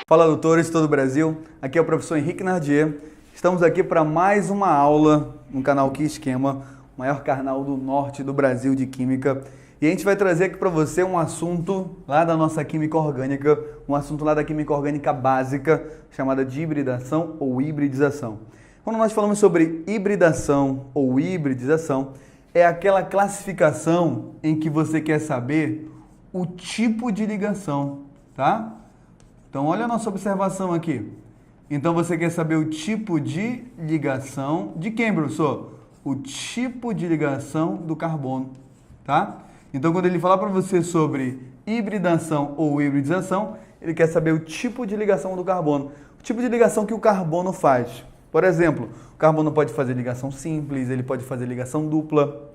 Fala, doutores de todo o Brasil, aqui é o professor Henrique Nardier. Estamos aqui para mais uma aula no canal Que Esquema, o maior canal do norte do Brasil de Química. E a gente vai trazer aqui para você um assunto lá da nossa Química Orgânica, um assunto lá da Química Orgânica básica, chamada de hibridação ou hibridização. Quando nós falamos sobre hibridação ou hibridização, é aquela classificação em que você quer saber o tipo de ligação, tá? Então, olha a nossa observação aqui. Então, você quer saber o tipo de ligação de quem, professor? O tipo de ligação do carbono, tá? Então, quando ele falar para você sobre hibridação ou hibridização, ele quer saber o tipo de ligação do carbono. O tipo de ligação que o carbono faz. Por exemplo, o carbono pode fazer ligação simples, ele pode fazer ligação dupla,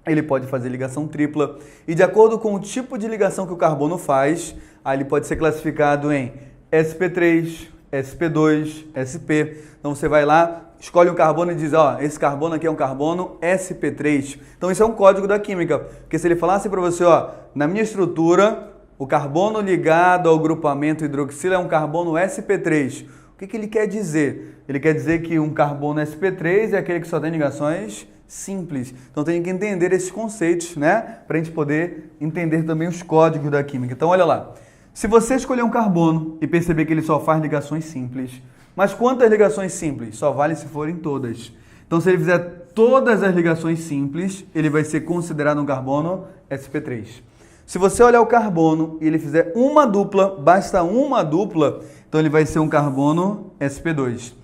ele pode fazer ligação tripla. E de acordo com o tipo de ligação que o carbono faz, aí ele pode ser classificado em sp3, sp2, sp. Então você vai lá, escolhe um carbono e diz, ó, esse carbono aqui é um carbono sp3. Então isso é um código da química, porque se ele falasse para você, ó, na minha estrutura, o carbono ligado ao grupamento hidroxila é um carbono sp3. O que ele quer dizer? Ele quer dizer que um carbono sp3 é aquele que só tem ligações simples. Então tem que entender esses conceitos, né? Para a gente poder entender também os códigos da química. Então olha lá. Se você escolher um carbono e perceber que ele só faz ligações simples, mas quantas ligações simples? Só vale se forem todas. Então se ele fizer todas as ligações simples, ele vai ser considerado um carbono sp3. Se você olhar o carbono e ele fizer uma dupla, basta uma dupla, então ele vai ser um carbono sp2.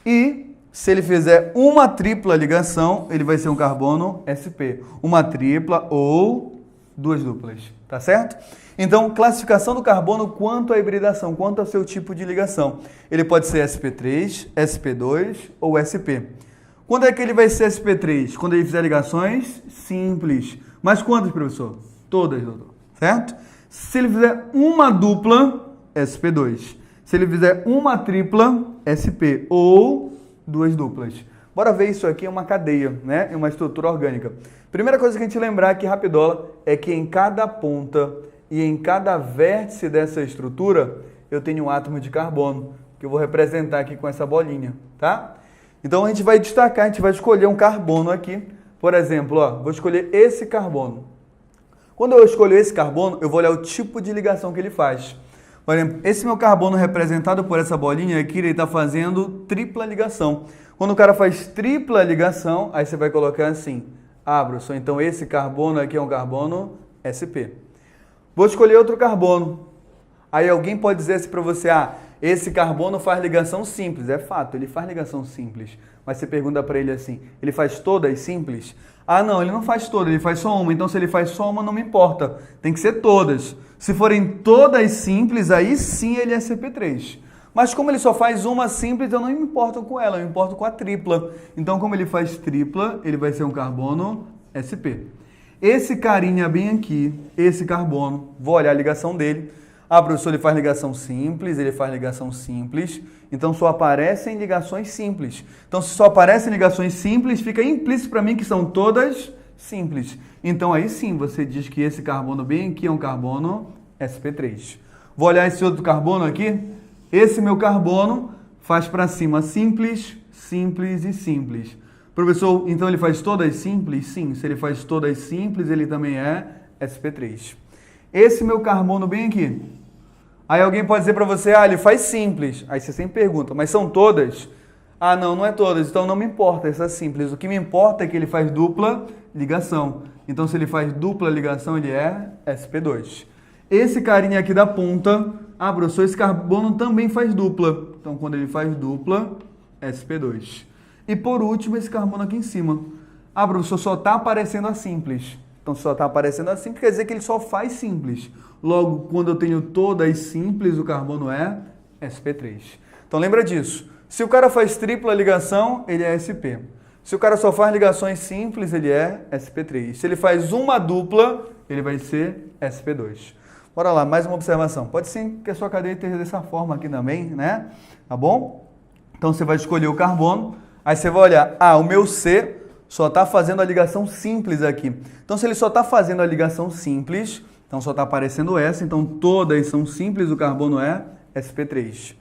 E se ele fizer uma tripla ligação, ele vai ser um carbono sp. Uma tripla ou duas duplas, tá certo? Então, classificação do carbono quanto à hibridação, quanto ao seu tipo de ligação. Ele pode ser sp3, sp2 ou sp. Quando é que ele vai ser sp3? Quando ele fizer ligações simples. Mas quantas, professor? Todas, doutor. Certo? Se ele fizer uma dupla, sp2. Se ele fizer uma tripla, sp. Ou duas duplas. Bora ver isso aqui em uma cadeia, né? Em uma estrutura orgânica. Primeira coisa que a gente lembrar aqui, rapidola, é que em cada ponta e em cada vértice dessa estrutura, eu tenho um átomo de carbono, que eu vou representar aqui com essa bolinha, tá? Então, a gente vai destacar, a gente vai escolher um carbono aqui. Por exemplo, ó, vou escolher esse carbono. Quando eu escolho esse carbono, eu vou olhar o tipo de ligação que ele faz. Por exemplo, esse meu carbono representado por essa bolinha aqui, ele está fazendo tripla ligação. Quando o cara faz tripla ligação, aí você vai colocar assim, professor, então esse carbono aqui é um carbono sp. Vou escolher outro carbono. Aí alguém pode dizer assim para você, esse carbono faz ligação simples. É fato, ele faz ligação simples. Mas você pergunta para ele assim, ele faz todas simples? Não, ele não faz todas, ele faz só uma. Então se ele faz só uma, não me importa. Tem que ser todas. Se forem todas simples, aí sim ele é sp3. Mas como ele só faz uma simples, eu não me importo com ela, eu me importo com a tripla. Então como ele faz tripla, ele vai ser um carbono sp. Esse carinha bem aqui, esse carbono, vou olhar a ligação dele. Professor, ele faz ligação simples, ele faz ligação simples. Então só aparecem ligações simples. Então se só aparecem ligações simples, fica implícito para mim que são todas simples. Então aí sim você diz que esse carbono bem aqui é um carbono sp3. Vou olhar esse outro carbono aqui. Esse meu carbono faz para cima simples, simples e simples. Professor, então ele faz todas simples? Sim, se ele faz todas simples, ele também é sp3. Esse meu carbono bem aqui. Aí alguém pode dizer para você, ele faz simples. Aí você sempre pergunta, mas são todas? Não, não é todas, então não me importa essa simples. O que me importa é que ele faz dupla ligação. Então se ele faz dupla ligação, ele é sp2. Esse carinha aqui da ponta, professor, esse carbono também faz dupla. Então quando ele faz dupla, sp2. E por último, esse carbono aqui em cima. Professor, só está aparecendo a simples. Então, se só está aparecendo a simples, quer dizer que ele só faz simples. Logo, quando eu tenho todas simples, o carbono é sp3. Então, lembra disso. Se o cara faz tripla ligação, ele é sp. Se o cara só faz ligações simples, ele é sp3. Se ele faz uma dupla, ele vai ser sp2. Bora lá, mais uma observação. Pode sim que a sua cadeia esteja dessa forma aqui também, né? Tá bom? Então, você vai escolher o carbono. Aí você vai olhar, o meu C só está fazendo a ligação simples aqui. Então, se ele só está fazendo a ligação simples, então só está aparecendo essa, então todas são simples, o carbono é sp3.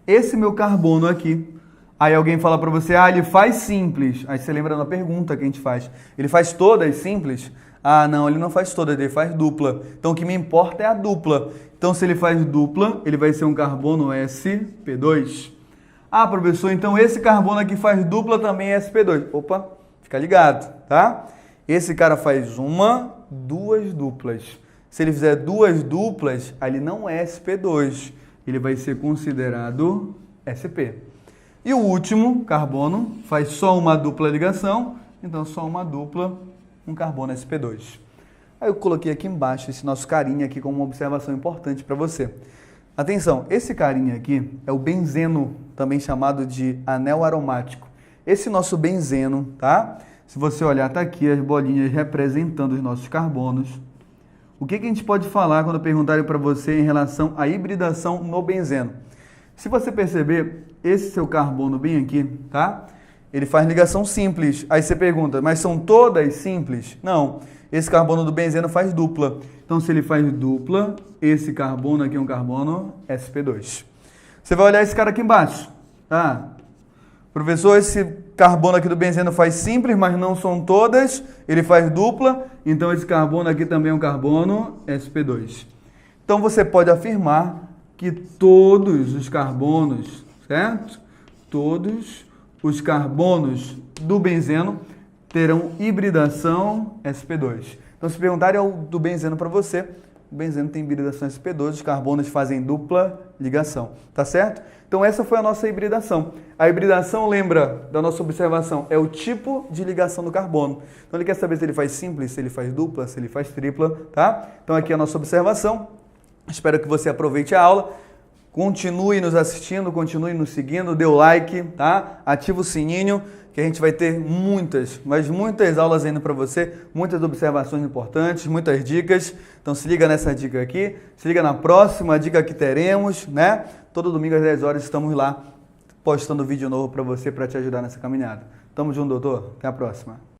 Esse meu carbono aqui, aí alguém fala para você, ele faz simples. Aí você lembra da pergunta que a gente faz. Ele faz todas simples? Não, ele não faz todas, ele faz dupla. Então o que me importa é a dupla. Então se ele faz dupla, ele vai ser um carbono sp2. Professor, então esse carbono aqui faz dupla também é sp2. Opa, fica ligado, tá? Esse cara faz duas duplas. Se ele fizer duas duplas, aí ele não é sp2. Ele vai ser considerado sp. E o último carbono faz só uma dupla ligação, então só uma dupla, um carbono sp2. Aí eu coloquei aqui embaixo esse nosso carinha aqui como uma observação importante para você. Atenção, esse carinha aqui é o benzeno, também chamado de anel aromático. Esse nosso benzeno, tá? Se você olhar, tá aqui as bolinhas representando os nossos carbonos. O que a gente pode falar quando perguntarem para você em relação à hibridação no benzeno? Se você perceber, esse seu carbono bem aqui, tá? Ele faz ligação simples. Aí você pergunta, mas são todas simples? Não. Esse carbono do benzeno faz dupla. Então, se ele faz dupla, esse carbono aqui é um carbono sp2. Você vai olhar esse cara aqui embaixo, tá? Professor, esse carbono aqui do benzeno faz simples, mas não são todas. Ele faz dupla, então esse carbono aqui também é um carbono sp2. Então, você pode afirmar que todos os carbonos, certo? Todos os carbonos do benzeno terão hibridação sp2. Então, se perguntarem do benzeno para você, o benzeno tem hibridação sp2, os carbonos fazem dupla ligação, tá certo? Então, essa foi a nossa hibridação. A hibridação, lembra da nossa observação, é o tipo de ligação do carbono. Então, ele quer saber se ele faz simples, se ele faz dupla, se ele faz tripla, tá? Então, aqui é a nossa observação. Espero que você aproveite a aula. Continue nos assistindo, continue nos seguindo, dê o like, tá? Ativa o sininho, que a gente vai ter muitas aulas indo para você, muitas observações importantes, muitas dicas. Então se liga nessa dica aqui, se liga na próxima dica que teremos, né? Todo domingo às 10 horas estamos lá postando vídeo novo para você, para te ajudar nessa caminhada. Tamo junto, doutor. Até a próxima.